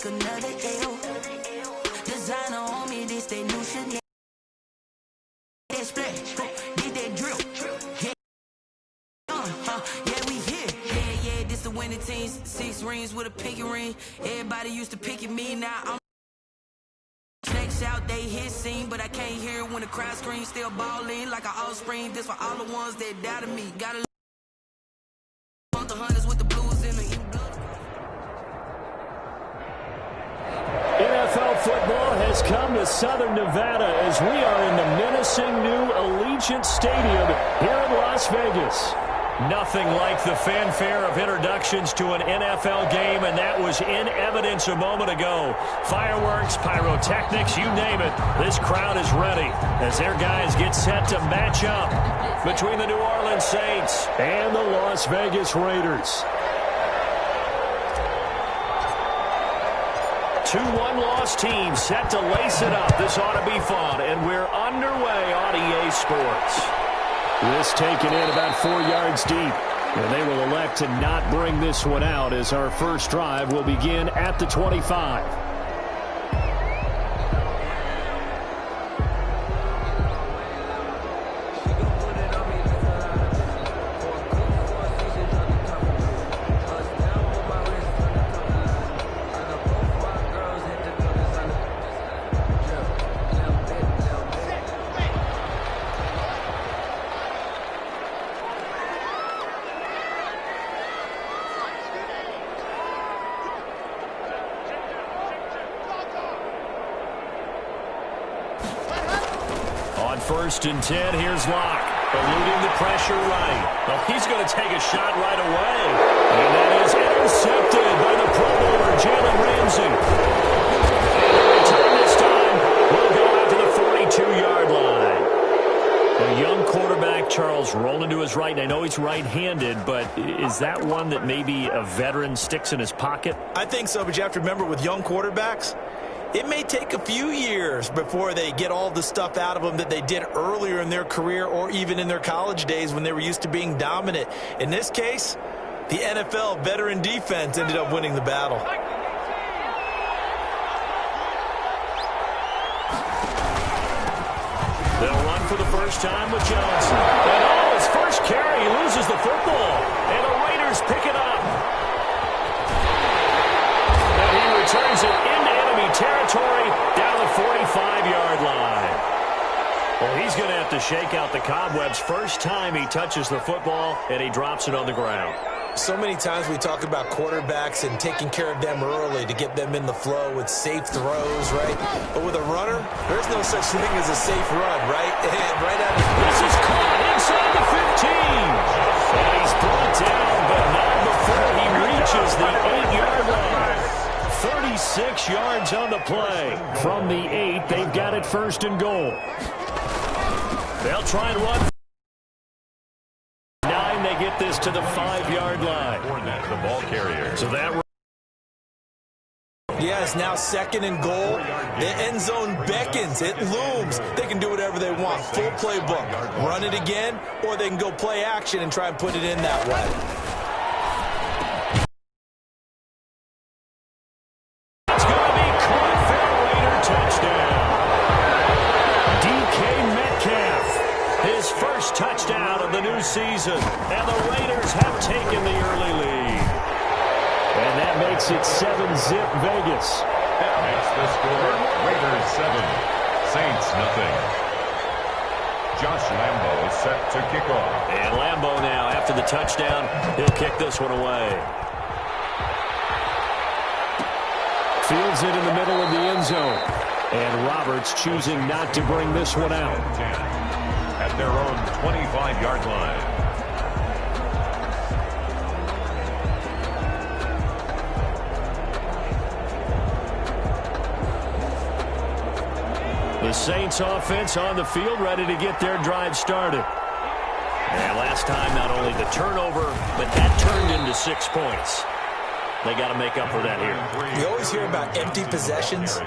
take another L. Designer on me, this they new Chanel. That splash, did that drip. Yeah, we here. Yeah, this the winning teams. 6 rings with a pinky ring. Everybody used to pick at me, now I'm checks out, they hit scene, but I can't hear when the crowd screams. Still ballin' like an offspring. This for all the ones that doubted me. Gotta want the hunters with the blues in the NFL football has come to Southern Nevada as we are in the menacing new Allegiant Stadium here in Las Vegas. Nothing like the fanfare of introductions to an NFL game, and that was in evidence a moment ago. Fireworks, pyrotechnics, you name it. This crowd is ready as their guys get set to match up between the New Orleans Saints and the Las Vegas Raiders. 2 one-loss teams set to lace it up. This ought to be fun, and we're underway on EA Sports. This taken in about 4 yards deep, and they will elect to not bring this one out as our first drive will begin at the 25. First and 10, here's Locke, eluding the pressure right. Well, he's going to take a shot right away. And that is intercepted by the Pro Bowler, Jalen Ramsey. And the return this time will go out to the 42-yard line. A young quarterback, Charles, rolling to his right. And I know he's right-handed, but is that one that maybe a veteran sticks in his pocket? I think so, but you have to remember with young quarterbacks, it may take a few years before they get all the stuff out of them that they did earlier in their career or even in their college days when they were used to being dominant. In this case, the NFL veteran defense ended up winning the battle. They'll run for the first time with Johnson. And on his first carry, he loses the football. And the Raiders pick it up. And he returns it into enemy territory down the 45-yard line. Well, he's going to have to shake out the cobwebs first time he touches the football, and he drops it on the ground. So many times we talk about quarterbacks and taking care of them early to get them in the flow with safe throws, right? But with a runner, there's no such thing as a safe run, right? Right out of this is caught inside the 15. And he's brought down, but not before he reaches the 8-yard line. 36 yards on the play. From the 8, they've got it first and goal. They'll try and run. 9, they get this to the 5-yard line. The ball carrier. So that. Yes, now second and goal. The end zone beckons. It looms. They can do whatever they want. Full playbook. Run it again, or they can go play action and try and put it in that way. Touchdown of the new season, and the Raiders have taken the early lead. And that makes it 7-zip Vegas. That makes the score Raiders 7, Saints nothing. Josh Lambo is set to kick off. And Lambo now, after the touchdown, he'll kick this one away. Fields it in the middle of the end zone. And Roberts choosing not to bring this one out. At their own 25-yard line. The Saints offense on the field, ready to get their drive started. And last time, not only the turnover, but that turned into 6 points. They got to make up for that here. We always hear about empty possessions,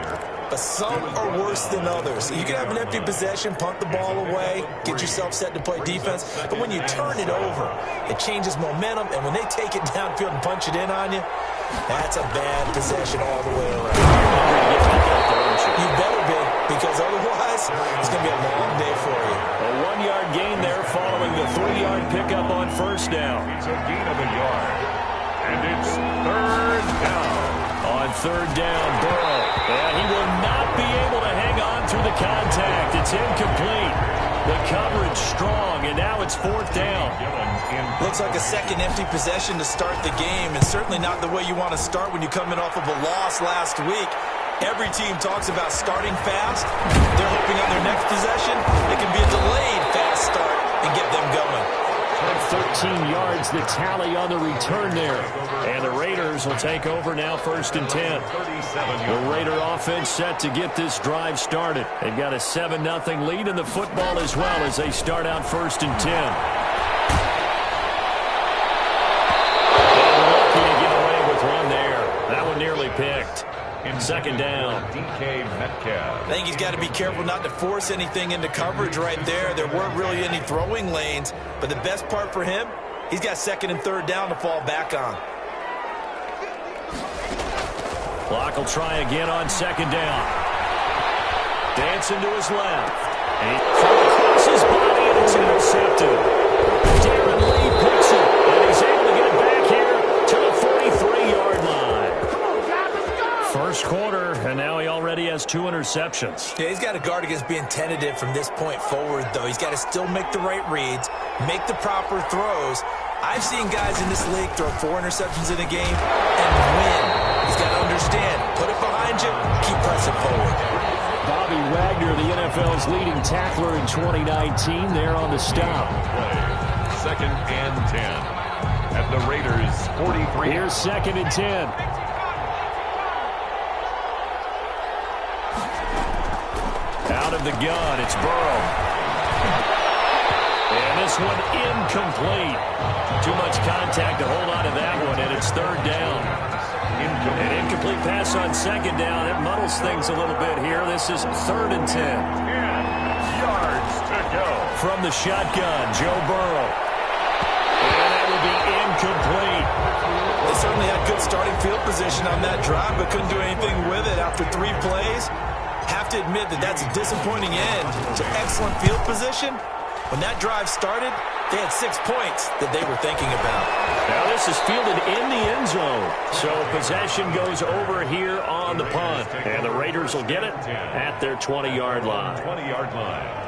but some are worse than others. You can have an empty possession, punt the ball away, get yourself set to play defense, but when you turn it over, it changes momentum, and when they take it downfield and punch it in on you, That's a bad possession all the way around. You better be, because otherwise it's going to be a long day for you. A 1-yard gain there following the 3-yard pickup on first down. It's a gain of a yard. And it's third down. On third down, Burrow. And he will not be able to hang on through the contact. It's incomplete. The coverage strong, and now it's fourth down. Looks like a second empty possession to start the game, and certainly not the way you want to start when you're coming off of a loss last week. Every team talks about starting fast. They're hoping on their next possession it can be a delayed fast start and get them going. 13 yards, the tally on the return there. And the Raiders will take over now, first and 10. The Raider offense set to get this drive started. They've got a 7-0 lead in the football as well as they start out first and 10. And lucky to get away with one there. That one nearly picked. Second down. I think he's got to be careful not to force anything into coverage right there. There weren't really any throwing lanes, but the best part for him, he's got second and third down to fall back on. Clock will try again on second down. Dancing to his left. And he throws across his body, and it's intercepted. Darren Lee picks it, and he's able to get it back here to the 43-yard line. First quarter, and now he already has 2 interceptions. Yeah, he's got to guard against being tentative from this point forward, though. He's got to still make the right reads, make the proper throws. I've seen guys in this league throw 4 interceptions in a game and win. He's got to understand, put it behind you, keep pressing forward. Bobby Wagner, the NFL's leading tackler in 2019, there on the stop. Second and 10 at the Raiders' 43. Here's second and 10. Out of the gun, it's Burrow. And this one incomplete. Too much contact to hold on to that one, and it's third down. An incomplete pass on second down. It muddles things a little bit here. This is third and 10. 10 yards to go. From the shotgun, Joe Burrow. And that will be incomplete. They certainly had good starting field position on that drive, but couldn't do anything with it after 3 plays. Have to admit that that's a disappointing end to excellent field position. When that drive started, they had 6 points that they were thinking about. Now this is fielded in the end zone. So possession goes over here on the punt. And the Raiders will get it at their 20-yard line. 20-yard line.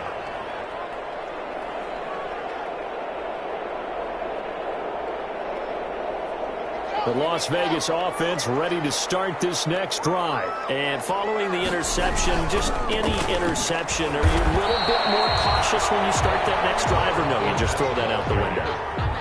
The Las Vegas offense ready to start this next drive. And following the interception, just any interception, are you a little bit more cautious when you start that next drive, or no, you just throw that out the window?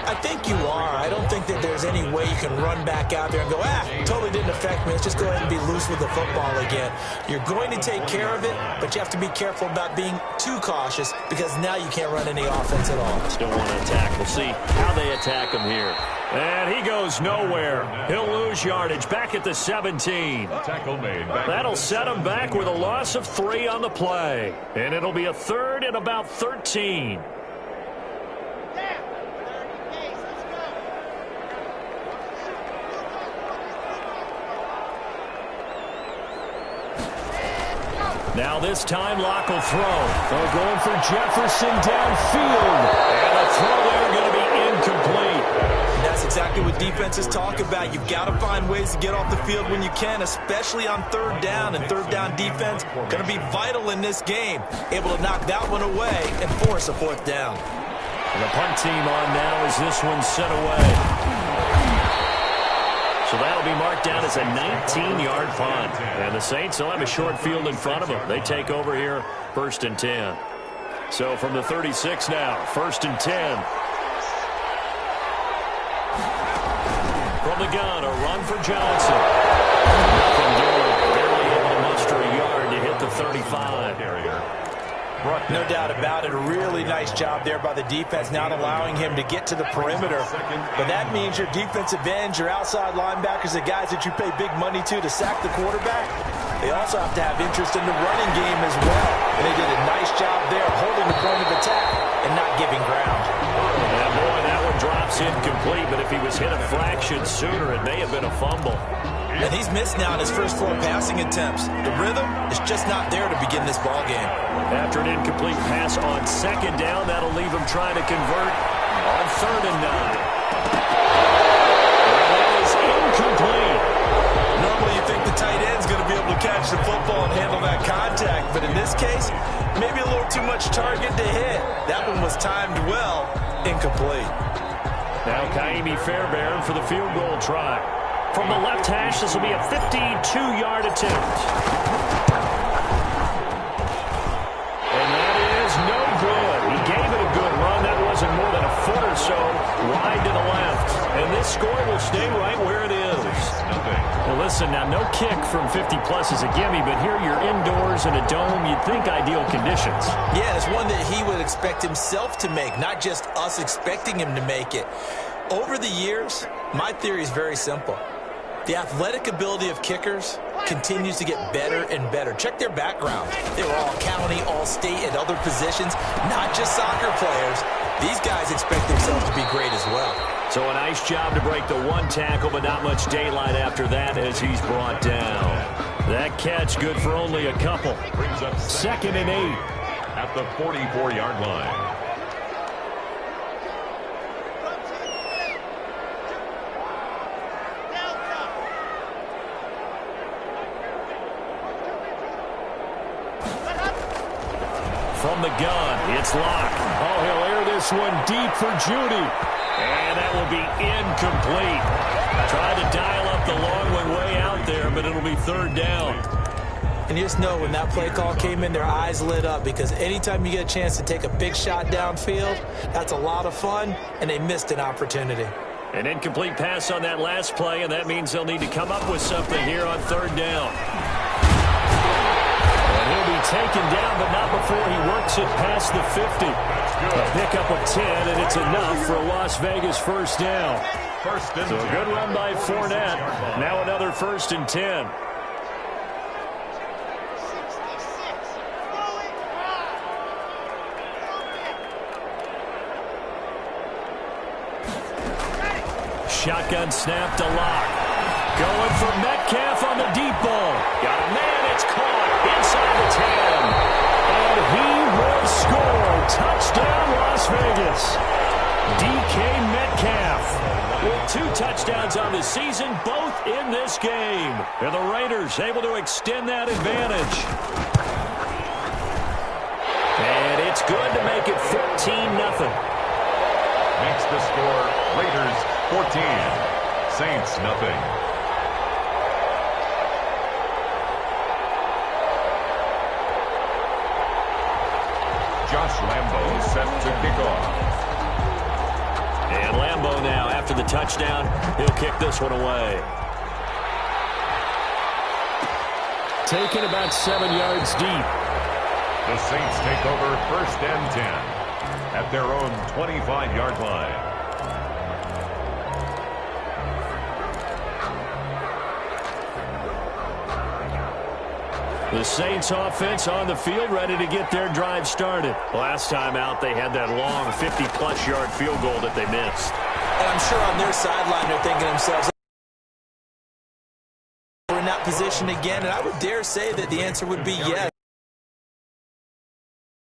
I think you are. I don't think that there's any way you can run back out there and go, totally didn't affect me. Let's just go ahead and be loose with the football again. You're going to take care of it, but you have to be careful about being too cautious because now you can't run any offense at all. Still want to attack. We'll see how they attack him here. And he goes nowhere. He'll lose yardage back at the 17. Tackle made. That'll set him back with a loss of 3 on the play. And it'll be a third and about 13. Now this time, Locke will throw. They're going for Jefferson downfield. And the throw there going to be incomplete. That's exactly what defenses talk about. You've got to find ways to get off the field when you can, especially on third down. And third down defense going to be vital in this game. Able to knock that one away and force a fourth down. And the punt team on now as this one's sent away. So that'll be marked down as a 19-yard punt. And the Saints will have a short field in front of them. They take over here, first and 10. So from the 36 now, first and 10. From the gun, a run for Johnson. Nothing doing. Barely able to muster a yard to hit the 35. No doubt about it. A really nice job there by the defense, not allowing him to get to the perimeter. But that means your defensive ends, your outside linebackers, the guys that you pay big money to sack the quarterback, they also have to have interest in the running game as well. And they did a nice job there holding the point of attack and not giving ground. And boy, that one drops incomplete, but if he was hit a fraction sooner, it may have been a fumble. And he's missed now in his first 4 passing attempts. The rhythm is just not there to begin this ball game. After an incomplete pass on 2nd down, that'll leave him trying to convert on 3rd and 9. That is incomplete. Normally you think the tight end's going to be able to catch the football and handle that contact, but in this case, maybe a little too much target to hit. That one was timed well, incomplete. Now Kaimi Fairbairn for the field goal try. From the left hash, this will be a 52-yard attempt. And that is no good. He gave it a good run. That wasn't more than a foot or so wide to the left. And this score will stay right where it is. Well, listen, now no kick from 50-plus is a gimme, but here you're indoors in a dome. You'd think ideal conditions. Yeah, it's one that he would expect himself to make, not just us expecting him to make it. Over the years, my theory is very simple. The athletic ability of kickers continues to get better and better. Check their background. They were all county, all state, and other positions, not just soccer players. These guys expect themselves to be great as well. So a nice job to break the 1 tackle, but not much daylight after that as he's brought down. That catch good for only a couple. 2nd and 8. At the 44-yard line. From the gun, it's Locke. Oh, he'll air this one deep for Judy. And that will be incomplete. Tried to dial up the long one way out there, but it'll be 3rd down. And you just know when that play call came in, their eyes lit up, because anytime you get a chance to take a big shot downfield, that's a lot of fun, and they missed an opportunity. An incomplete pass on that last play, and that means they'll need to come up with something here on 3rd down. He'll be taken down, but not before he works it past the 50. A pickup of 10, and it's enough for a Las Vegas 1st down. So a good run by Fournette. Now another 1st and 10. Shotgun snap to Locke. Going for Metcalf on the deep ball. Got a man, it's caught inside the 10. And he will score. Touchdown, Las Vegas. DK Metcalf with 2 touchdowns on the season, both in this game. And the Raiders able to extend that advantage. And it's good to make it 14-0. Makes the score Raiders 14, Saints nothing. Josh Lambo set to kick off. And Lambo now, after the touchdown, he'll kick this one away. Taken about 7 yards deep. The Saints take over 1st and 10 at their own 25-yard line. The Saints offense on the field, ready to get their drive started. Last time out, they had that long 50-plus yard field goal that they missed. And I'm sure on their sideline they're thinking to themselves, we're in that position again, and I would dare say that the answer would be yes.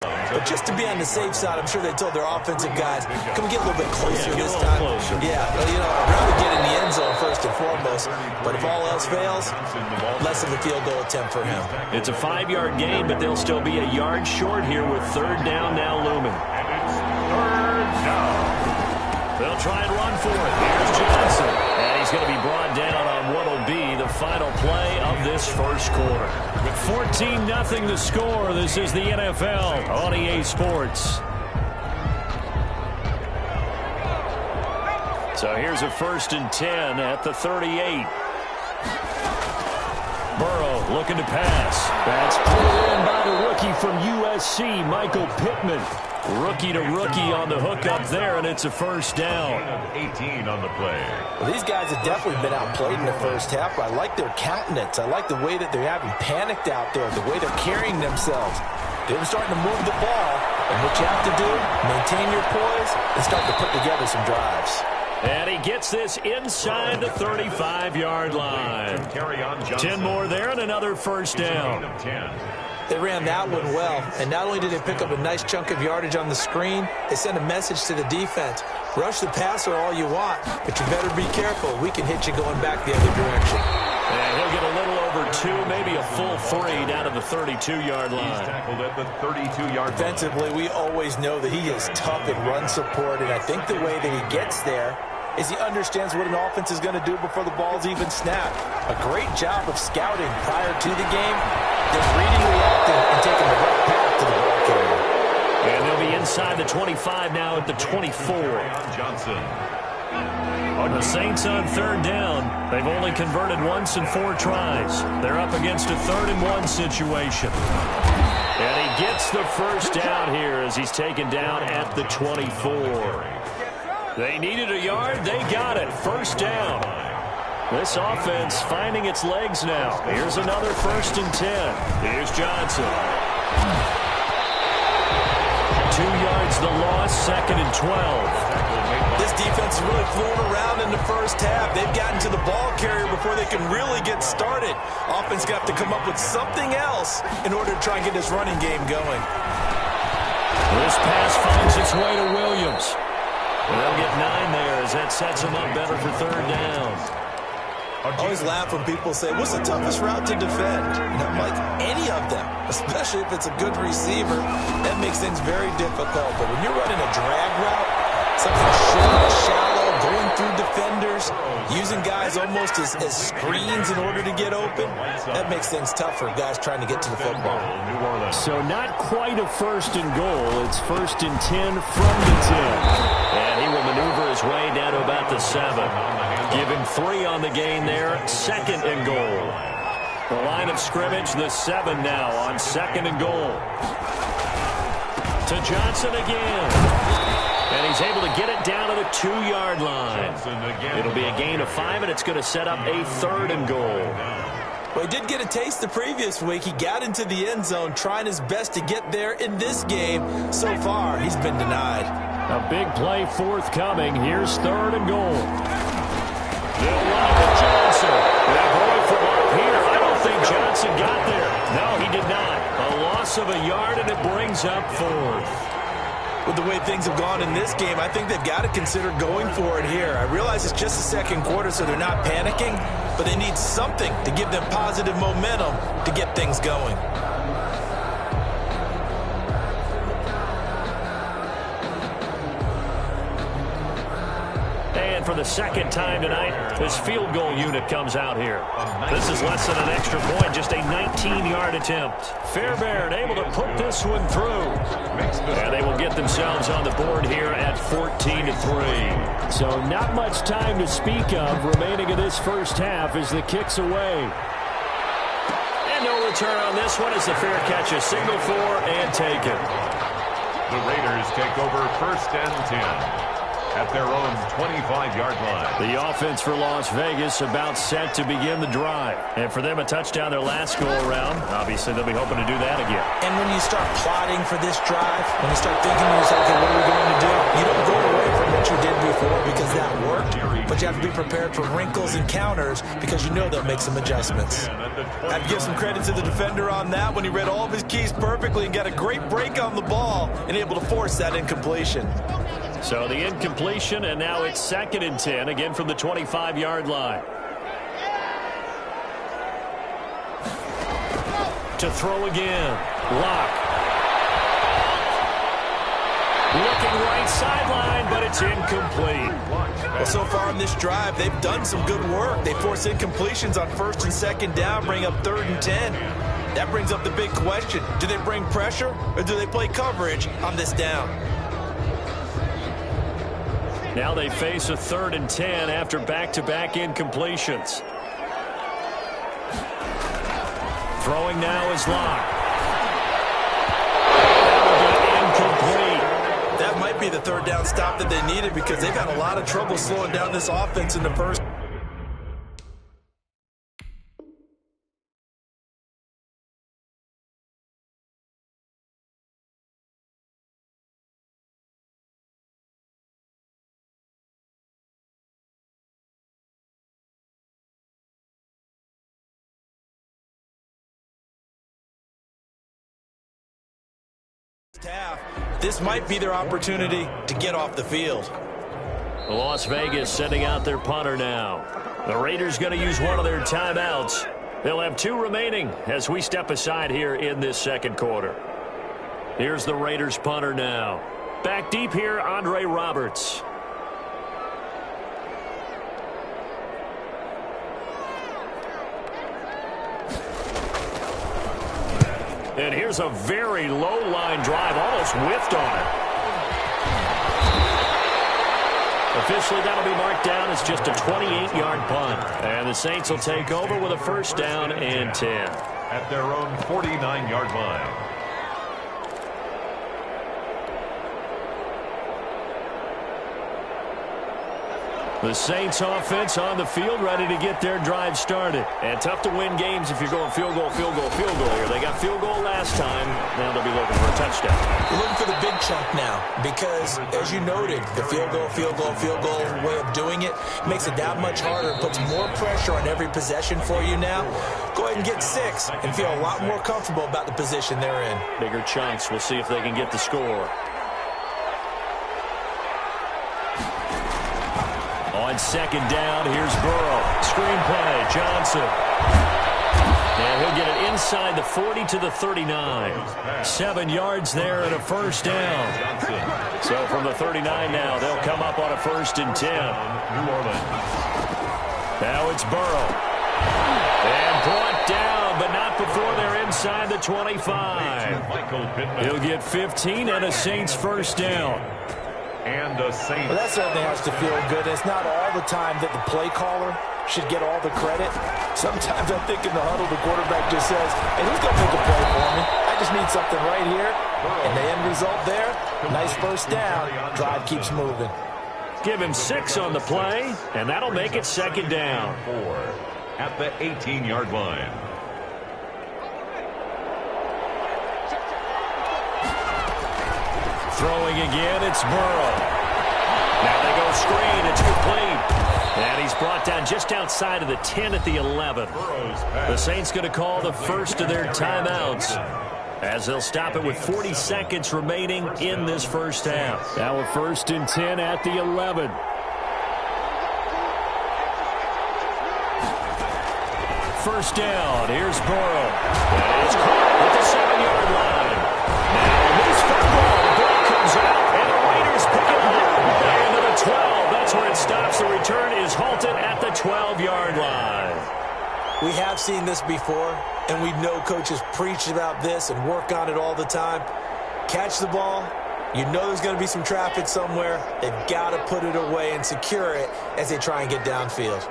But just to be on the safe side, I'm sure they told their offensive guys, can we get a little bit closer this time? Yeah, you know, I'd rather get in the end zone first and foremost. But if all else fails, less of a field goal attempt for him. It's a 5-yard gain, but they'll still be a yard short here with 3rd down now looming. And it's 3rd down. They'll try and run for it. Here's Johnson. And he's going to be brought down on what will be the final play of this first quarter. 14-0 the score. This is the NFL on EA Sports. So here's a 1st and 10 at the 38. Burrow looking to pass. That's pulled in by the rookie from USC, Michael Pittman. Rookie to rookie on the hook up there, and it's a 1st down. 18 on the play. Well, these guys have definitely been outplayed in the first half, but I like their countenance. I like the way that they're having panicked out there, the way they're carrying themselves. They're starting to move the ball, And what you have to do, maintain your poise and start to put together some drives. And he gets this inside the 35-yard line. 10 more there and another first down. They ran that one well, and not only did they pick up a nice chunk of yardage on the screen, they sent a message to the defense. Rush the passer all you want, but you better be careful. We can hit you going back the other direction. And he'll get a little over 2, maybe a full 3 down to the 32-yard line. He's tackled at the 32-yard line. Defensively, we always know that he is tough in run support, and I think the way that he gets there is he understands what an offense is going to do before the ball's even snapped. A great job of scouting prior to the game, then reading, reacting, and taking the right path to the ball carrier. And they'll be inside the 25 now at the 24. Johnson. The Saints on third down. They've only converted once in 4 tries. They're up against a 3rd-and-1 situation. And he gets the first down here as he's taken down at the 24. They needed a yard. They got it. First down. This offense finding its legs now. Here's another 1st and 10. Here's Johnson. 2 yards the loss, 2nd and 12. This defense is really fooling around in the first half. They've gotten to the ball carrier before they can really get started. Offense got to come up with something else in order to try and get this running game going. This pass finds its way to Williams. They'll get 9 there as that sets them up better for 3rd down. I always laugh when people say, what's the toughest route to defend? And I'm like, any of them, especially if it's a good receiver. That makes things very difficult. But when you're running a drag route, something short, shallow, going through defenders, using guys almost as screens in order to get open, that makes things tough for guys trying to get to the football. So not quite a 1st and goal. It's 1st and 10 from the 10. And he will maneuver his way down to about the 7. Give him 3 on the gain there. 2nd and goal. The line of scrimmage, the 7 now on 2nd and goal. To Johnson again. And he's able to get it down to the 2-yard line. It'll be a gain of 5, and it's going to set up a 3rd and goal. Well, he did get a taste the previous week. He got into the end zone, trying his best to get there in this game. So far, he's been denied. A big play forthcoming. Here's 3rd and goal. They'll run it to Johnson. That boy from up here, I don't think Johnson got there. No, he did not. A loss of a yard, and it brings up 4th. With the way things have gone in this game, I think they've got to consider going for it here. I realize it's just the 2nd quarter, so they're not panicking, but they need something to give them positive momentum to get things going. And for the 2nd time tonight, this field goal unit comes out here. This is less than an extra point, just a 19-yard attempt. Fairbairn able to put this one through. And they will get themselves on the board here at 14-3. So not much time to speak of remaining in this first half as the kick's away. And no return on this one as the fair catch is signaled for and taken. The Raiders take over 1st and 10. At their own 25-yard line. The offense for Las Vegas about set to begin the drive. And for them, a touchdown their last go-around. Obviously, they'll be hoping to do that again. And when you start plotting for this drive, when you start thinking to yourself, okay, what are we going to do? You don't go away from what you did before because that worked, but you have to be prepared for wrinkles and counters because you know they'll make some adjustments. I have to give some credit to the defender on that when he read all of his keys perfectly and got a great break on the ball and able to force that incompletion. So the incompletion, and now it's 2nd and 10, again from the 25-yard line. To throw again. Lock. Looking right sideline, but it's incomplete. Well, so far on this drive, they've done some good work. They force incompletions on 1st and 2nd down, bring up 3rd and 10. That brings up the big question. Do they bring pressure, or do they play coverage on this down? Now they face a 3rd and 10 after back-to-back incompletions. Throwing now is Locke. Incomplete. That might be the 3rd down stop that they needed because they've had a lot of trouble slowing down this offense in the first Half, this might be their opportunity to get off the field. Las Vegas sending out their punter now. The Raiders going to use one of their timeouts. They'll have 2 remaining as we step aside here in this second quarter. Here's the Raiders punter now. Back deep here, Andre Roberts. And here's a very low line drive, almost whiffed on it. Officially, that'll be marked down as just a 28-yard punt. And the Saints will take over with a first down and 10. At their own 49-yard line. The Saints offense on the field, ready to get their drive started. And tough to win games if you're going field goal, field goal, field goal here. They got field goal last time. Now they'll be looking for a touchdown. We're looking for the big chunk now because, as you noted, the field goal way of doing it makes it that much harder. It puts more pressure on every possession for you now. Go ahead and get 6 and feel a lot more comfortable about the position they're in. Bigger chunks. We'll see if they can get the score. On second down, here's Burrow. Screen play, Johnson. And he'll get it inside the 40 to the 39. 7 yards there and a first down. So from the 39 now, they'll come up on a 1st and 10. New Orleans. Now it's Burrow. And brought down, but not before they're inside the 25. He'll get 15 and a Saints first down. And the Saints. Well, that certainly has to feel good. It's not all the time that the play caller should get all the credit. Sometimes I think in the huddle, the quarterback just says, hey, who's going to make a play for me? I just need something right here. And the end result there, nice first down. Drive keeps moving. Give him 6 on the play, and that'll make it second down. 4 at the 18-yard line. Throwing again, it's Burrow. Now they go screen, it's complete. And he's brought down just outside of the 10 at the 11. The Saints going to call the first of their timeouts as they'll stop it with 40 seconds remaining in this first half. Now a 1st and 10 at the 11. First down, here's Burrow. And it's caught at the 7-yard line. Now loose football. Out, and the Raiders pick it up. Into the 12. That's where it stops. The return is halted at the 12-yard line. We have seen this before, and we know coaches preach about this and work on it all the time. Catch the ball. You know there's going to be some traffic somewhere. They've got to put it away and secure it as they try and get downfield.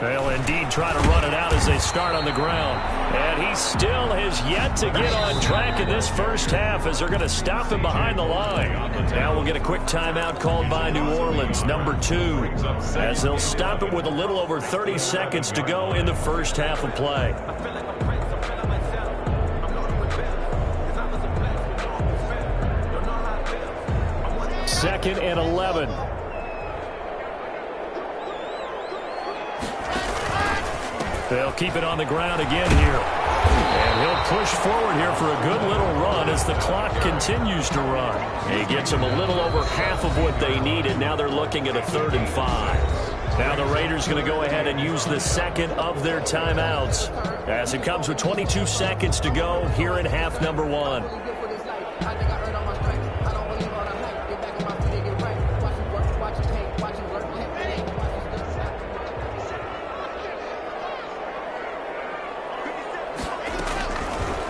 They'll indeed try to run it out as they start on the ground. And he still has yet to get on track in this first half as they're going to stop him behind the line. Now we'll get a quick timeout called by New Orleans, number 2, as they'll stop it with a little over 30 seconds to go in the first half of play. Second and 11. They'll keep it on the ground again here. And he'll push forward here for a good little run as the clock continues to run. He gets them a little over half of what they needed. Now they're looking at a 3rd and 5. Now the Raiders going to go ahead and use the second of their timeouts as it comes with 22 seconds to go here in half number 1.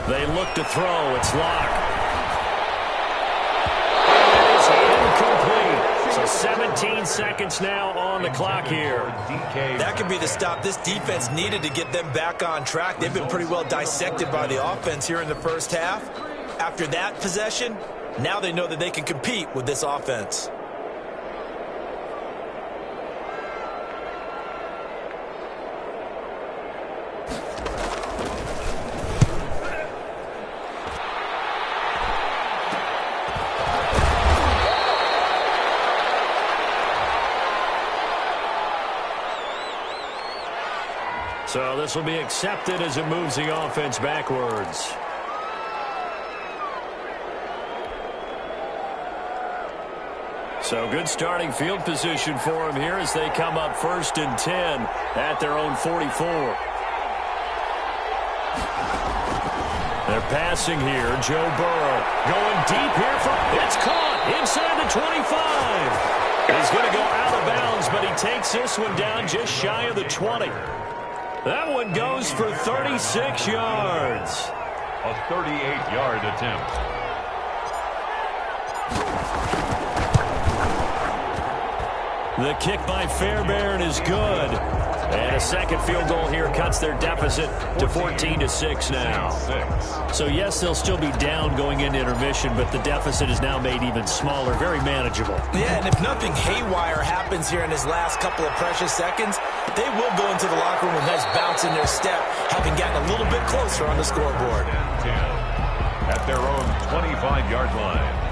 They look to throw. It's Locke. It is incomplete. So 17 seconds now on the clock here. That could be the stop this defense needed to get them back on track. They've been pretty well dissected by the offense here in the first half. After that possession, now they know that they can compete with this offense. So this will be accepted as it moves the offense backwards. So good starting field position for them here as they come up 1st and 10 at their own 44. They're passing here. Joe Burrow going deep here. It's caught inside the 25. He's going to go out of bounds, but he takes this one down just shy of the 20. That one goes for 36 yards. A 38-yard attempt. The kick by Fairbairn is good. And a second field goal here cuts their deficit to 14-6 now. So, yes, they'll still be down going into intermission, but the deficit is now made even smaller, very manageable. Yeah, and if nothing haywire happens here in his last couple of precious seconds, they will go into the locker room with a nice bounce in their step, having gotten a little bit closer on the scoreboard. 10 at their own 25-yard line.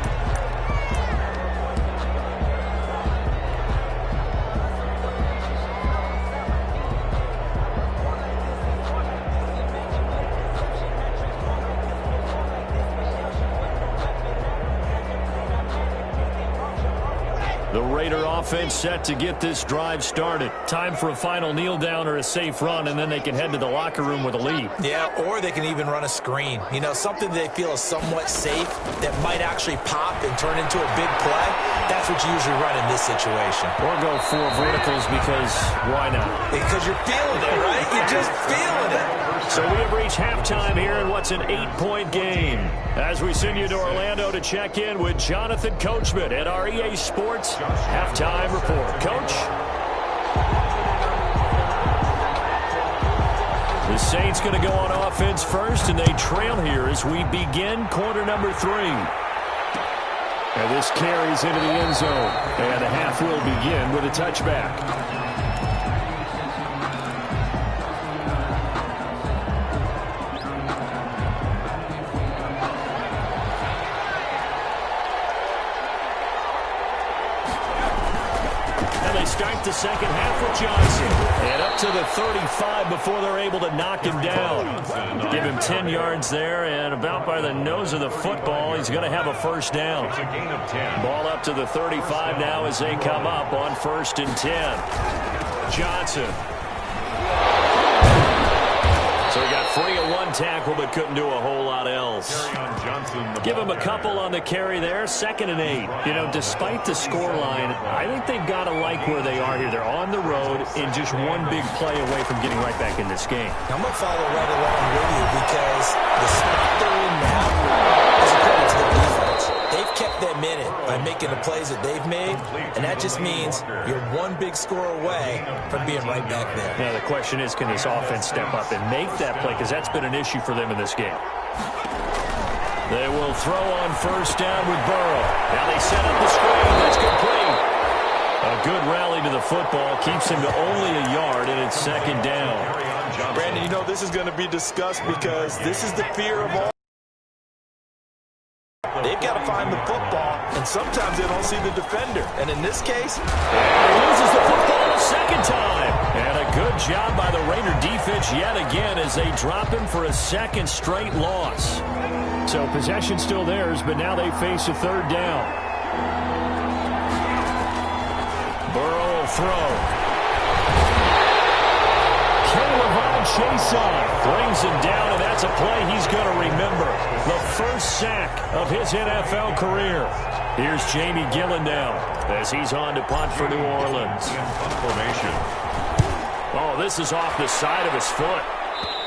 The Raider offense set to get this drive started. Time for a final kneel down or a safe run, and then they can head to the locker room with a lead. Yeah, or they can even run a screen. You know, something they feel is somewhat safe that might actually pop and turn into a big play. That's what you usually run in this situation. Or go 4 verticals because why not? Because you're feeling it, right? You're just feeling it. So we have reached halftime here in what's an 8-point game. As we send you to Orlando to check in with Jonathan Coachman at our EA Sports Halftime Report. Coach? The Saints going to go on offense first, and they trail here as we begin quarter number 3. And this carries into the end zone. And the half will begin with a touchback. Start the second half with Johnson. And up to the 35 before they're able to knock him down. Give him 10 yards there, and about by the nose of the football, he's going to have a first down. It's a gain of 10. Ball up to the 35 now as they come up on 1st and 10. Johnson. So he got free of one tackle but couldn't do a whole lot else. Give him a couple on the carry there. 2nd and 8. You know, despite the scoreline, I think they've got to like where they are here. They're on the road and just one big play away from getting right back in this game. I'm going to follow right along with you because the spot they're in now is according to the defense. They've kept them in it by making the plays that they've made, and that just means you're one big score away from being right back there. Now, the question is, can this offense step up and make that play? Because that's been an issue for them in this game. They will throw on 1st down with Burrow. Now they set up the screen. That's complete. A good rally to the football keeps him to only a yard, and it's 2nd down. Brandon, you know, this is going to be discussed because this is the fear of all. They've got to find the football, and sometimes they don't see the defender. And in this case, he loses the football a second time. And a good job by the Raider defense yet again as they drop him for a second straight loss. So possession still theirs, but now they face a 3rd down. Burrow will throw. Chason brings him down, and that's a play he's going to remember. The first sack of his NFL career. Here's Jamie Gillen now as he's on to punt for New Orleans. Oh, this is off the side of his foot.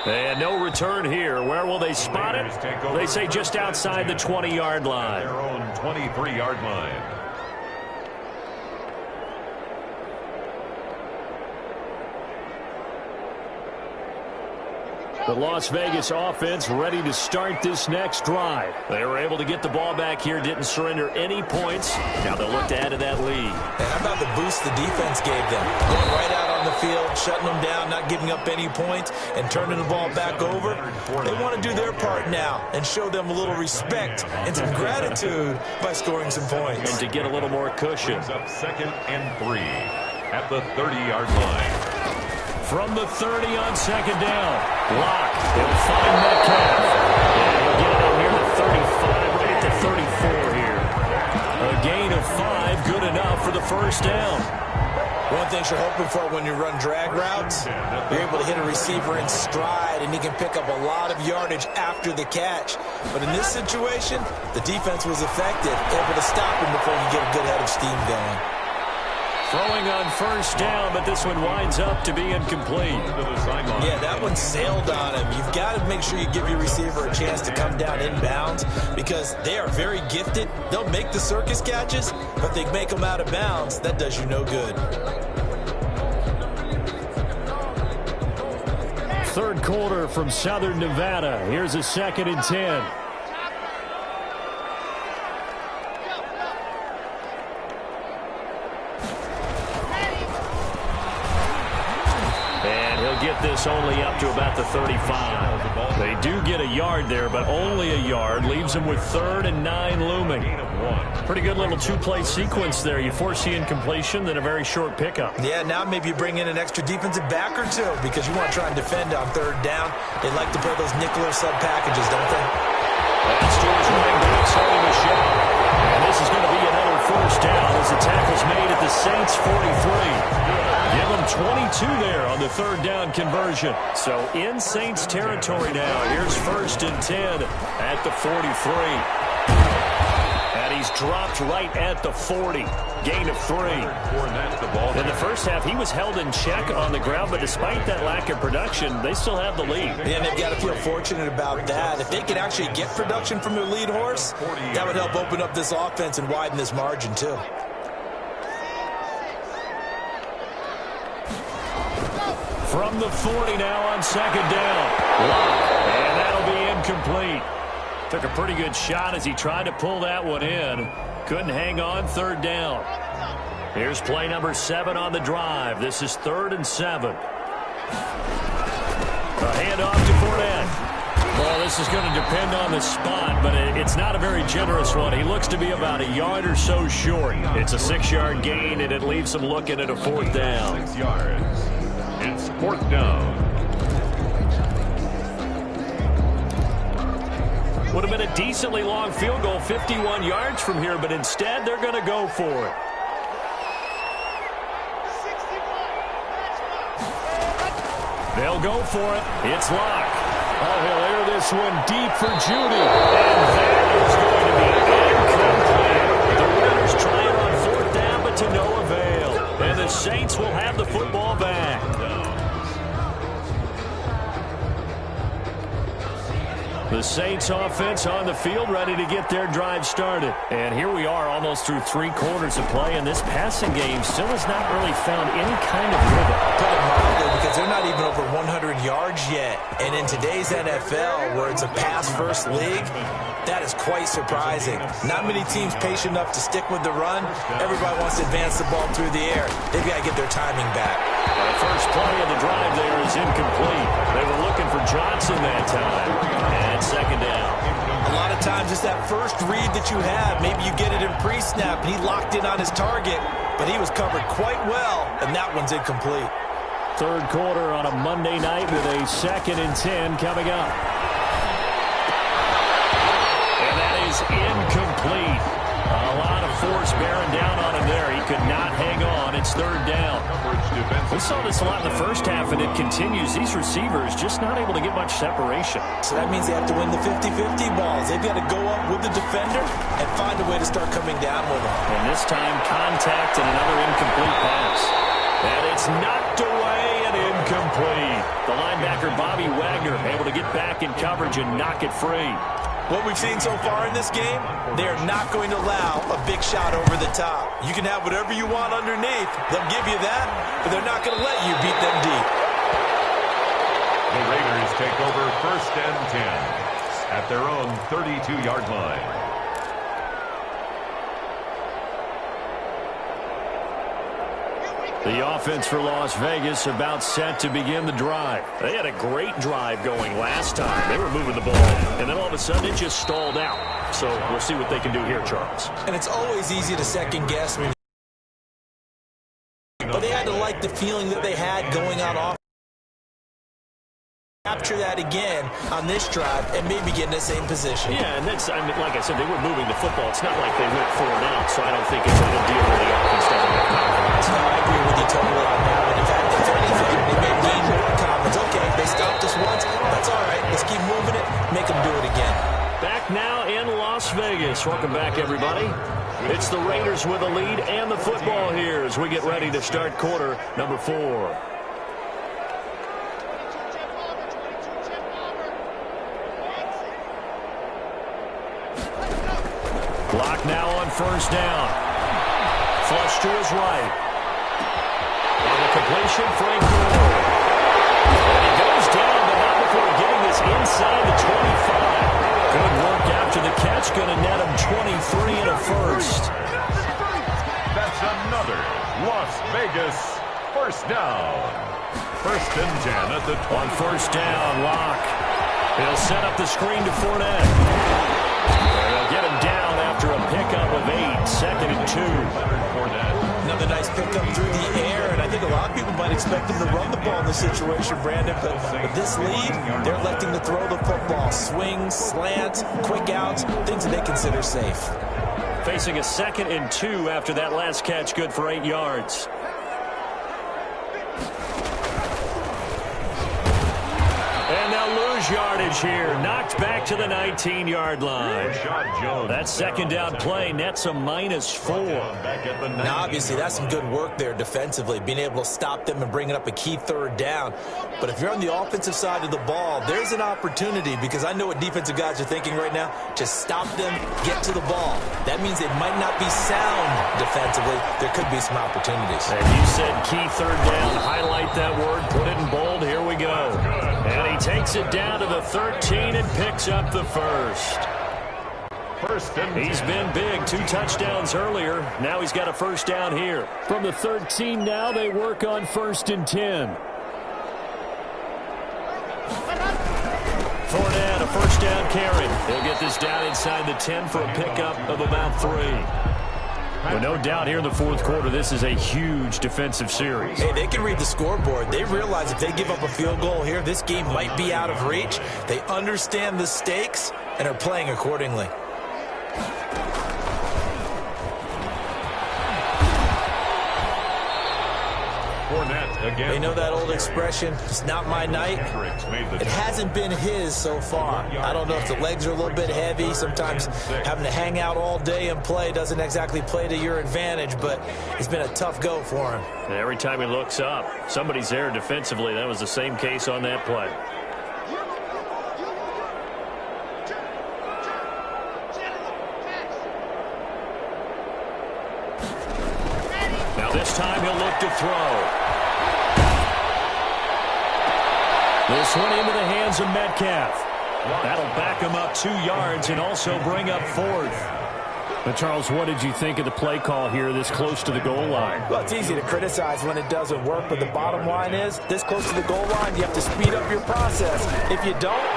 And no return here. Where will they spot it? They say just outside the 20-yard line. Their own 23-yard line. The Las Vegas offense ready to start this next drive. They were able to get the ball back here, didn't surrender any points. Now they'll look to add to that lead. And how about the boost the defense gave them? Going right out on the field, shutting them down, not giving up any points, and turning the ball back over. They want to do their part now and show them a little respect and some gratitude by scoring some points. And to get a little more cushion. Up 2nd and 3 at the 30-yard line. From the 30 on second down. Lock. He'll find Metcalf. And he'll get it out near the 35, right at the 34 here. A gain of 5, good enough for the first down. One thing you're hoping for when you run drag routes, you're able to hit a receiver in stride, and he can pick up a lot of yardage after the catch. But in this situation, the defense was effective, able to stop him before you get a good head of steam going. Throwing on first down, but this one winds up to be incomplete. Yeah, that one sailed on him. You've got to make sure you give your receiver a chance to come down inbounds because they are very gifted. They'll make the circus catches, but they make them out of bounds. That does you no good. Third quarter from Southern Nevada. Here's a 2nd and 10. Get this only up to about the 35. They do get a yard there, but only a yard. Leaves them with 3rd and 9 looming. Pretty good little two-play sequence there. You force the incompletion, then a very short pickup. Yeah, now maybe you bring in an extra defensive back or two because you want to try and defend on 3rd down. They like to play those nickel or sub packages, don't they? That's Steelers running back starting the shot. And this is going to be another first down as the tackle's made at the Saints 43. Give them 22 there on the 3rd down conversion. So in Saints territory now. Here's 1st and 10 at the 43. And he's dropped right at the 40. Gain of 3. In the first half, he was held in check on the ground, but despite that lack of production, they still have the lead. Yeah, and they've got to feel fortunate about that. If they can actually get production from their lead horse, that would help open up this offense and widen this margin too. From the 40 now on 2nd down. And that'll be incomplete. Took a pretty good shot as he tried to pull that one in. Couldn't hang on 3rd down. Here's play number 7 on the drive. This is 3rd and 7. A handoff to Fournette. Well, this is going to depend on the spot, but it's not a very generous one. He looks to be about a yard or so short. It's a 6-yard gain, and it leaves him looking at a 4th down. 6 yards. It's 4th down. Would have been a decently long field goal, 51 yards from here, but instead they're going to go for it. They'll go for it. It's Locke. Oh, he'll air this one deep for Judy. And that is going to be incomplete. The Raiders trying on 4th down, but to no avail. And the Saints will have the football back. The Saints offense on the field ready to get their drive started. And here we are almost through 3 quarters of play, and this passing game still has not really found any kind of rhythm. Put it mildly, because they're not even over 100 yards yet. And in today's NFL, where it's a pass-first league, that is quite surprising. Not many teams patient enough to stick with the run. Everybody wants to advance the ball through the air. They've got to get their timing back. The first play of the drive there is incomplete. They were looking for Johnson that time. And 2nd down. A lot of times it's that first read that you have. Maybe you get it in pre-snap, and he locked in on his target, but he was covered quite well, and that one's incomplete. 3rd quarter on a Monday night with a 2nd and 10 coming up. And that is incomplete. A lot of force bearing down on him there. He could not hang on. It's 3rd down. We saw this a lot in the first half, and it continues. These receivers just not able to get much separation. So that means they have to win the 50-50 balls. They've got to go up with the defender and find a way to start coming down with them. And this time, contact and another incomplete pass. And it's knocked away and incomplete. The linebacker, Bobby Wagner, able to get back in coverage and knock it free. What we've seen so far in this game, they are not going to allow a big shot over the top. You can have whatever you want underneath. They'll give you that, but they're not going to let you beat them deep. The Raiders take over 1st and 10 at their own 32-yard line. The offense for Las Vegas about set to begin the drive. They had a great drive going last time. They were moving the ball, and then all of a sudden it just stalled out. So we'll see what they can do here, Charles. And it's always easy to second guess, but they had to like the feeling that they had going on offense. capture that again on this drive and maybe get in the same position. Yeah, and that's, I mean, like I said, they were moving the football. It's not like they went 4 and out, so I don't think it's a big deal when the offense doesn't have confidence. No, I agree with you totally on that. And in fact, if anything, they may need more confidence. Okay, they stopped us once. That's all right. Let's keep moving it. Make them do it again. Back now in Las Vegas. Welcome back, everybody. It's the Raiders with a lead and the football here as we get ready to start quarter number 4. Clock now on first down. Flush to his right. And a completion, Frank Gore. And he goes down, but not before getting this inside the 25. Good work after the catch. Going to net him 23 and a first. That's another Las Vegas first down. First and 10 at the 20. On first down, Locke. He'll set up the screen to Fournette. They'll get him down after a pickup of 8. Second and 2. Another nice pickup through the air, and I think a lot of people might expect him to run the ball in this situation, Brandon, but with this lead, they're electing to throw the football. Swings, slants, quick outs, things that they consider safe. Facing a second and 2 after that last catch, good for 8 yards. And they'll lose yardage here. Knocked back to the 19-yard line. That second down play nets a -4. Now, obviously, that's some good work there defensively, being able to stop them and bringing up a key third down. But if you're on the offensive side of the ball, there's an opportunity, because I know what defensive guys are thinking right now. Just stop them, get to the ball. That means they might not be sound defensively. There could be some opportunities. And you said key third down. Highlight that word. Put it in bold. Here we go. And he takes it down to the 13 and picks up the first. He's been big. 2 touchdowns earlier. Now he's got a first down here. From the 13 now, they work on first and 10. Fournette, a first down carry. He'll get this down inside the 10 for a pickup of about 3. Well, no doubt here in the fourth quarter, this is a huge defensive series. Hey, they can read the scoreboard. They realize if they give up a field goal here, this game might be out of reach. They understand the stakes and are playing accordingly. Again. They know that old expression, it's not my night. It hasn't been his so far. I don't know if the legs are a little bit heavy. Sometimes having to hang out all day and play doesn't exactly play to your advantage, but it's been a tough go for him. And every time he looks up, somebody's there defensively. That was the same case on that play. Now this time he'll look to throw. This one into the hands of Metcalf. That'll back him up 2 yards and also bring up 4th. But, Charles, what did you think of the play call here this close to the goal line? Well, it's easy to criticize when it doesn't work, but the bottom line is, this close to the goal line, you have to speed up your process. If you don't,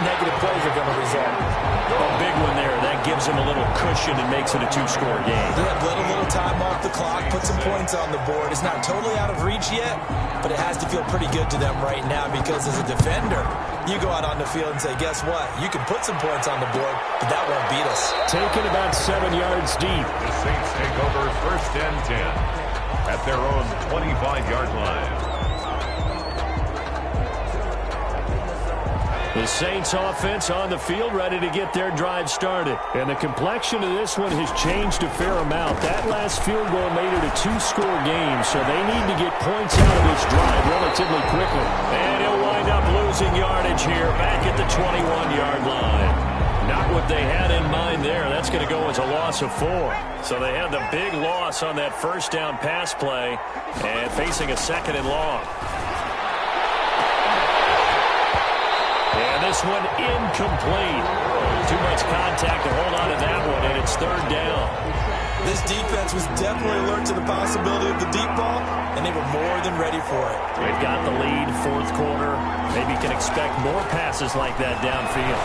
negative plays are going to result. A big one there. That gives him a little cushion and makes it a 2-score game. Yeah, let a little time off the clock, put some points on the board. It's not totally out of reach yet, but it has to feel pretty good to them right now, because as a defender, you go out on the field and say, guess what? You can put some points on the board, but that won't beat us. Taken about 7 yards deep. The Saints take over first and 10 at their own 25-yard line. The Saints offense on the field, ready to get their drive started. And the complexion of this one has changed a fair amount. That last field goal made it a 2-score game, so they need to get points out of this drive relatively quickly. And he'll wind up losing yardage here back at the 21-yard line. Not what they had in mind there. That's going to go as a loss of 4. So they had the big loss on that first down pass play and facing a second and long. And this one incomplete. Too much contact to hold on to that one, and it's third down. This defense was definitely alert to the possibility of the deep ball, and they were more than ready for it. They've got the lead, fourth quarter. Maybe you can expect more passes like that downfield.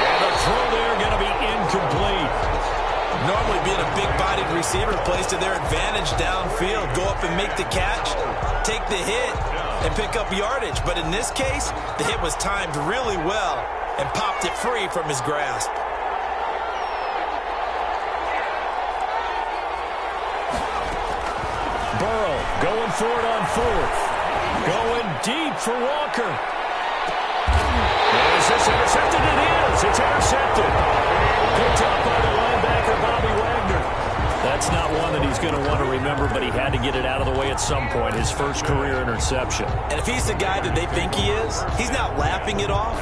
And the throw there going to be incomplete. Normally being a big-bodied receiver plays to their advantage downfield. Go up and make the catch, take the hit, and pick up yardage. But in this case, the hit was timed really well and popped it free from his grasp. Burrow going for it on fourth. Going deep for Walker. Is this intercepted? It is. It's intercepted. Picked up by the linebacker, Bobby Wagner. That's not one that he's going to want to remember, but he had to get it out of the way at some point. His first career interception. And if he's the guy that they think he is, he's not laughing it off,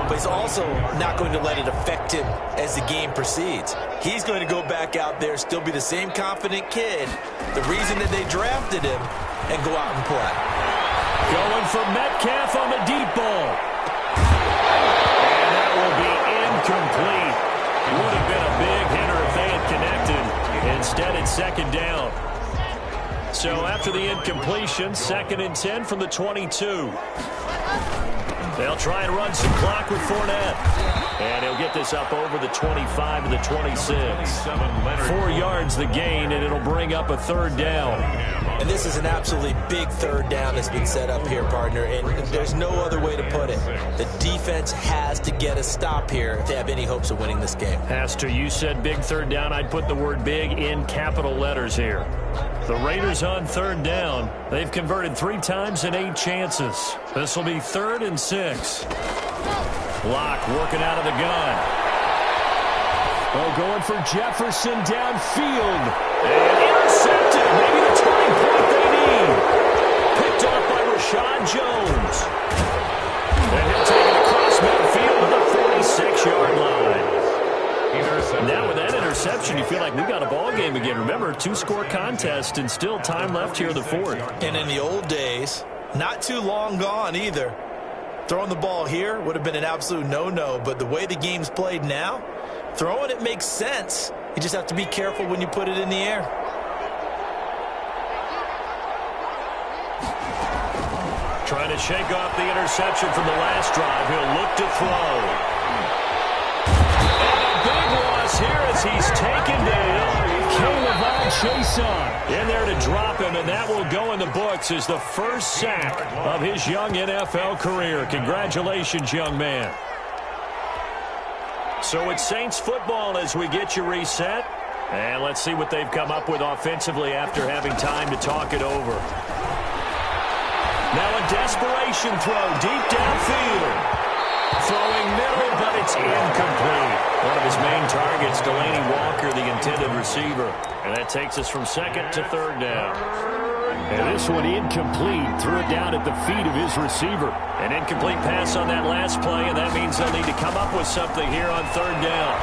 but he's also not going to let it affect him as the game proceeds. He's going to go back out there, still be the same confident kid, the reason that they drafted him, and go out and play. Going for Metcalf on the deep ball. And that will be incomplete. Would have been a big hitter if they had connected. Instead, it's second down. So after the incompletion, 2nd and 10 from the 22. They'll try and run some clock with Fournette. And he'll get this up over the 25 to the 26. 4 yards the gain, and it'll bring up a 3rd down. And this is an absolutely big 3rd down that's been set up here, partner, and there's no other way to put it. The defense has to get a stop here if they have any hopes of winning this game. Has to. You said big 3rd down. I'd put the word big in capital letters here. The Raiders on 3rd down. They've converted 3 times in 8 chances. This will be 3rd and 6. Locke working out of the gun. Oh, going for Jefferson downfield. And intercepted. Maybe the turning point they need. Picked off by Rashad Jones. And he'll take it across midfield to the 46-yard line. Now with that interception, you feel like we got a ball game again. Remember, 2-score contest and still time left here in the 4th. And in the old days, not too long gone either, throwing the ball here would have been an absolute no-no. But the way the game's played now, throwing it makes sense. You just have to be careful when you put it in the air. Trying to shake off the interception from the last drive. He'll look to throw. Here as he's taken down. Caleb Chason in there to drop him, and that will go in the books as the first sack of his young NFL career. Congratulations, young man. So it's Saints football as we get you reset. And let's see what they've come up with offensively after having time to talk it over. Now a desperation throw deep downfield. Throwing middle, but it's incomplete. One of his main targets, Delaney Walker, the intended receiver. And that takes us from 2nd to 3rd down. And this one incomplete. Threw it down at the feet of his receiver. An incomplete pass on that last play, and that means they'll need to come up with something here on 3rd down.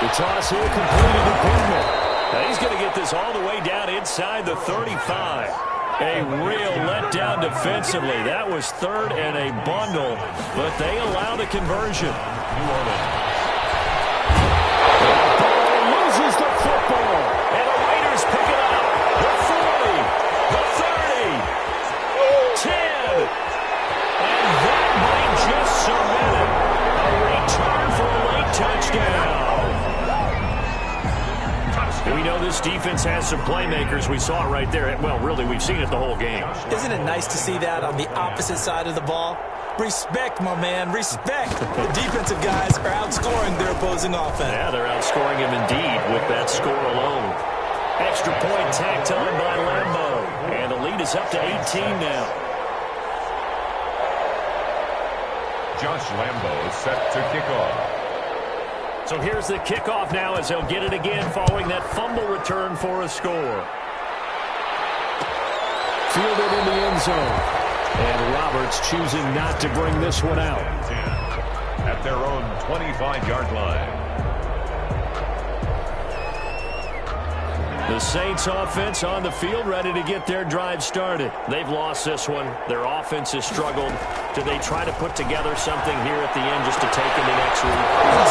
The toss here completed to Pittman. Now he's going to get this all the way down inside the 35. A real letdown defensively. That was 3rd and a bundle, but they allow the conversion. Loses the football, and the Raiders pick it up. The 40, the 30, 10, and that might just cement it. A return for a late touchdown. We know this defense has some playmakers. We saw it right there. Well, really, we've seen it the whole game. Isn't it nice to see that on the opposite side of the ball? Respect, my man, respect. The defensive guys are outscoring their opposing offense. Yeah, they're outscoring him indeed with that score alone. Extra point tacked on by Lambeau. And the lead is up to 18 now. Josh Lambeau set to kick off. So here's the kickoff now as they'll get it again following that fumble return for a score. Fielded in the end zone. And Roberts choosing not to bring this one out. At their own 25-yard line. The Saints offense on the field ready to get their drive started. They've lost this one. Their offense has struggled. Do they try to put together something here at the end just to take into next week?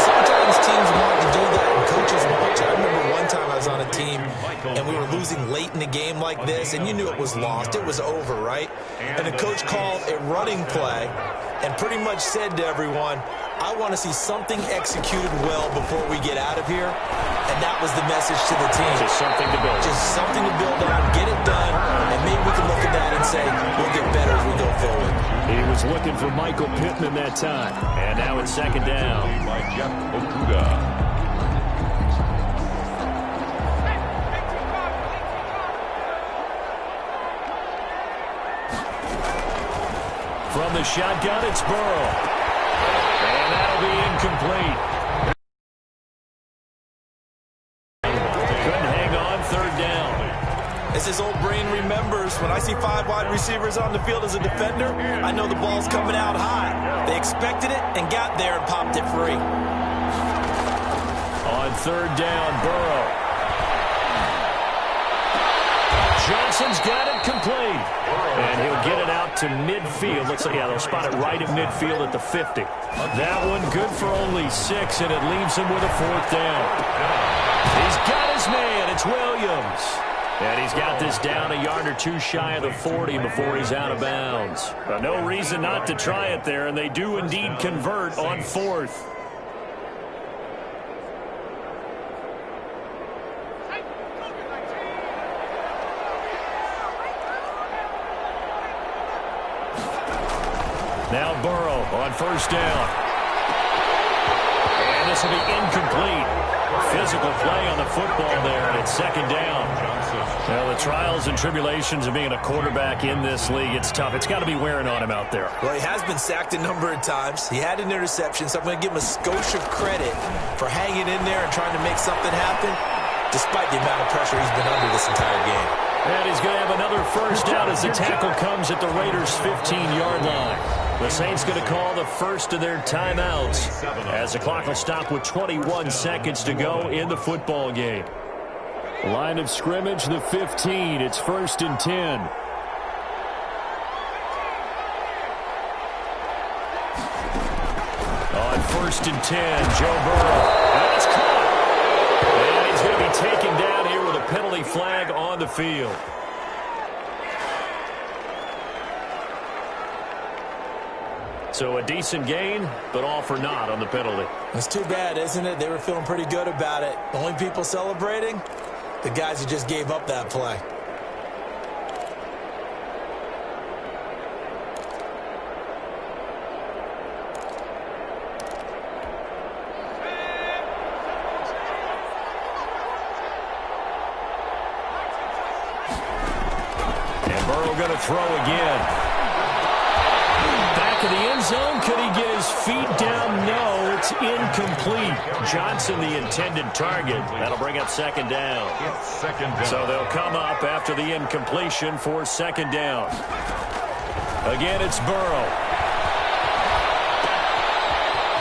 Sometimes teams want to do that, and coaches want to. I remember one time I was on a team, and we were losing late in a game like this, and you knew it was lost. It was over, right? And the coach called a running play and pretty much said to everyone, I want to see something executed well before we get out of here, and that was the message to the team. Just something to build. Just something to build on, get it done, and maybe we can look at that and say we'll get better as we go forward. He was looking for Michael Pittman that time, and now it's second down. By Jeff Okuda. From the shotgun, it's Burrow. And that'll be incomplete. Couldn't hang on, third down. As his old brain remembers, when I see 5 wide receivers on the field as a defender, I know the ball's coming out high. They expected it and got there and popped it free. On third down, Burrow. Johnson's got it complete. And he'll get it out to midfield. Looks like, yeah, they'll spot it right at midfield at the 50. That one good for only 6, and it leaves him with a fourth down. He's got his man. It's Williams. And he's got this down a yard or two shy of the 40 before he's out of bounds. But no reason not to try it there, and they do indeed convert on fourth. Now Burrow on first down. And this will be incomplete. Physical play on the football there, and it's second down. Well, the trials and tribulations of being a quarterback in this league, it's tough. It's got to be wearing on him out there. Well, he has been sacked a number of times. He had an interception, so I'm going to give him a skosh of credit for hanging in there and trying to make something happen, despite the amount of pressure he's been under this entire game. And he's going to have another first down as the tackle comes at the Raiders' 15-yard line. The Saints going to call the first of their timeouts as the clock will stop with 21 seconds to go in the football game. Line of scrimmage, the 15. It's 1st and 10. On 1st and 10, Joe Burrow. And it's caught. And he's going to be taken down here with a penalty flag on the field. So a decent gain, but all for naught on the penalty. It's too bad, isn't it? They were feeling pretty good about it. The only people celebrating, the guys who just gave up that play. And Burrow going to throw again. Back of the end zone. Could he get his feet down? No, it's incomplete. Johnson, the intended target. That'll bring up second down. So they'll come up after the incompletion for second down. Again, it's Burrow.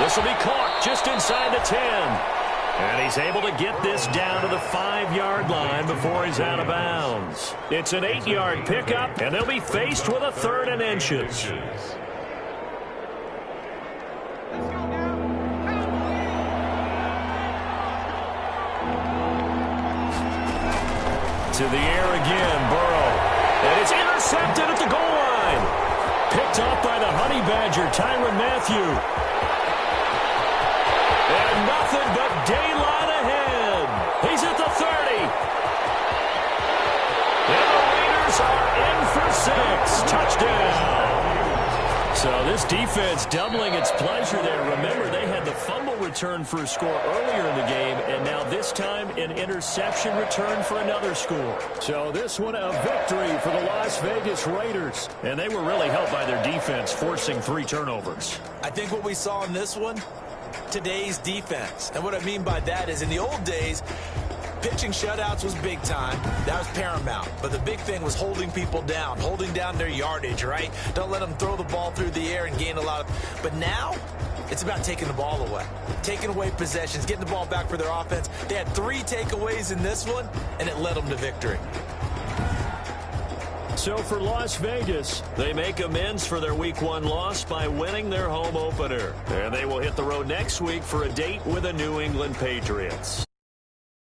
This will be caught just inside the 10. And he's able to get this down to the 5-yard line before he's out of bounds. It's an 8-yard pickup, and they'll be faced with a 3rd and inches. To the air again, Burrow. And it's intercepted at the goal line. Picked off by the Honey Badger, Tyrann Mathieu. And nothing but daylight ahead. He's at the 30. And the Raiders are in for 6. Touchdown. So this defense doubling its pleasure there. Remember, they had the fumble return for a score earlier in the game, and now this time an interception return for another score. So this one a victory for the Las Vegas Raiders. And they were really helped by their defense, forcing 3 turnovers. I think what we saw in this one, today's defense. And what I mean by that is in the old days, pitching shutouts was big time. That was paramount. But the big thing was holding people down, holding down their yardage, right? Don't let them throw the ball through the air and gain a lot of... But now, it's about taking the ball away. Taking away possessions, getting the ball back for their offense. They had 3 takeaways in this one, and it led them to victory. So for Las Vegas, they make amends for their Week 1 loss by winning their home opener. And they will hit the road next week for a date with the New England Patriots.